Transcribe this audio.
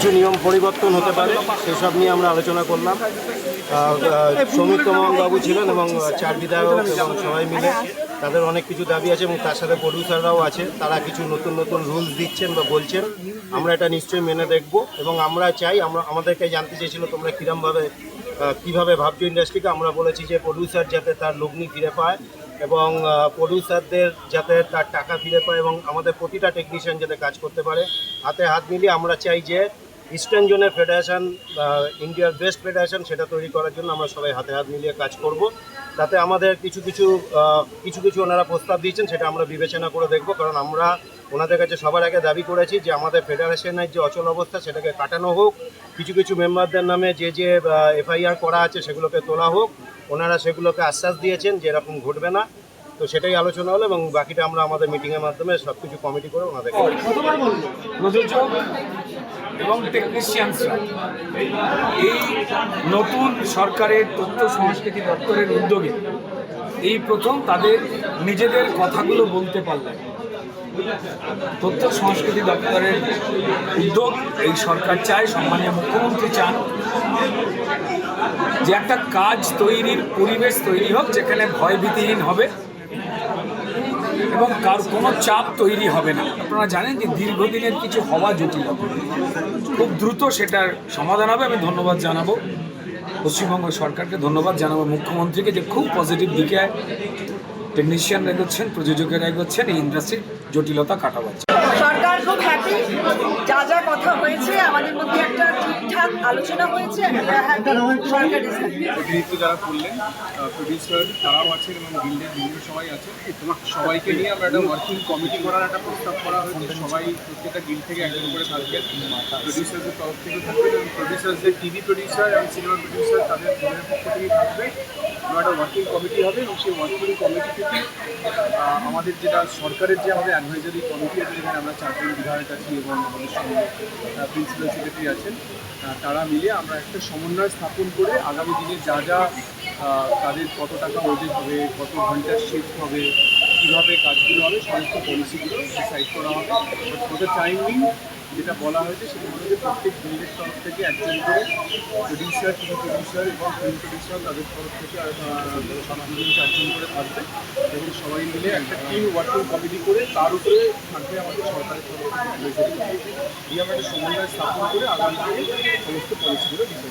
কিছু নিয়ম পরিবর্তন হতে পারে সেসব নিয়ে আমরা আলোচনা করলাম। সৌমিত্র মোহন বাবু ছিলেন এবং 4 বিধায়ক এবং সবাই মিলে তাদের অনেক কিছু দাবি আছে এবং তার সাথে প্রডিউসাররাও আছে। তারা কিছু নতুন নতুন রুলস দিচ্ছেন বা বলছেন, আমরা এটা নিশ্চয়ই মেনে দেখব। এবং আমরা চাই, আমাদেরকে জানতে চেয়েছিল তোমরা কীভাবে ভাবছো ইন্ডাস্ট্রিকে। আমরা বলেছি যে প্রডিউসার যাতে তার লগ্নি ফিরে পায় এবং প্রডিউসারদের যাতে তার টাকা ফিরে পায় এবং আমাদের প্রতিটা টেকনিশিয়ান যাতে কাজ করতে পারে। হাতে হাত মিলিয়ে আমরা চাই যে ইস্টার্ন জোনের ফেডারেশন, ইন্ডিয়ার বেস্ট ফেডারেশন, সেটা তৈরি করার জন্য আমরা সবাই হাতে হাত মিলিয়ে কাজ করব। তাতে আমাদের কিছু কিছু ওনারা প্রস্তাব দিয়েছেন, সেটা আমরা বিবেচনা করে দেখব। কারণ আমরা ওনাদের কাছে সবার আগে দাবি করেছি যে আমাদের ফেডারেশনের যে অচল অবস্থা সেটাকে কাটানো হোক, কিছু মেম্বারদের নামে যে এফআইআর করা আছে সেগুলোকে তোলা হোক। ওনারা সেগুলোকে আশ্বাস দিয়েছেন যে এরকম ঘটবে না। তো সেটাই আলোচনা হলো এবং বাকিটা আমরা আমাদের মিটিংয়ের মাধ্যমে সব কিছু কমিটি করে ওনাদেরকে প্রযোজক এবং টেকনিশিয়ানসরা এই নতুন সরকারের তথ্য সংস্কৃতি দপ্তরের উদ্যোগে এই প্রথম তাদের নিজেদের কথাগুলো বলতে পারলেন। তথ্য সংস্কৃতি দপ্তরের উদ্যোগ এই সরকার চায়, সম্মানীয় মুখ্যমন্ত্রী চান যে একটা কাজ তৈরির পরিবেশ তৈরি হোক যেখানে ভয়ভীতিহীন হবে এবং কার কোনো চাপ তৈরি হবে না। আপনারা জানেন যে দীর্ঘদিনের কিছু হওয়া জটিল, খুব দ্রুত সেটার সমাধান হবে। আমি ধন্যবাদ জানাবো পশ্চিমবঙ্গ সরকারকে, ধন্যবাদ জানাবো মুখ্যমন্ত্রীকে যে খুব পজিটিভ দিকে টেকনিশিয়ানরা এগোচ্ছেন, প্রযোজকেরা এগোচ্ছেন, এই ইন্ডাস্ট্রির জটিলতা কাটাবার। সরকার খুব হ্যাপি, যা কথা হয়েছে আমাদের মধ্যে একটা ঠিকঠাক আলোচনা হয়েছে। সরকার অতিরিক্ত যারা করলেন প্রডিউসার তারাও আছেন এবং গিল্ডের বিভিন্ন সবাই আছে, সবাইকে নিয়ে আমরা একটা ওয়ার্কিং কমিটি করার একটা প্রস্তাব করা হয়েছে। সবাই প্রত্যেকটা গিল্ড থেকে একজন করে থাকবেন, প্রডিউসারদের তরফ থেকে থাকবেন এবং প্রডিউসারদের টিভি প্রডিউসার এবং সিনেমা প্রডিউসার তাদের পক্ষ থেকেই থাকবে। আমরা একটা ওয়ার্কিং কমিটি হবে এবং সেই ওয়ার্কিং কমিটি থেকে আমাদের যেটা সরকারের যে আমাদের অ্যাডভাইজারি কমিটি আছে, যেখানে আমরা 4 জন বিধায়ক আছি এবং আমাদের সঙ্গে প্রিন্সিপাল সেক্রেটারি আছেন, তারা মিলে আমরা একটা সমন্বয় স্থাপন করে আগামী দিনে যা তাদের কত টাকা ওজেন হবে, কত ঘন্টার শিফট হবে, কীভাবে কাজগুলো হবে, সমস্ত পলিসিগুলো ডিসাইড করা হবে। ফর দ্য টাইমিং যেটা বলা হয়েছে সেটা হলো যে প্রত্যেক গিল্ডের তরফ থেকে একজন করে প্রডিউসার, টিভি প্রডিউসার এবং ফিল্ম প্রডিউসার তাদের তরফ থেকে 2-4 জন করে থাকবে এবং সবাই মিলে একটা টিম ওয়ার্কিং কমিটি করে তার উপরে থাকবে আমাদের সরকারের তরফ থেকে অ্যাডভাইজারি কমিটি। এই আমরা একটা সমন্বয় স্থাপন করে আগামী দিনে সমস্ত পলিসিগুলো ডিসাইড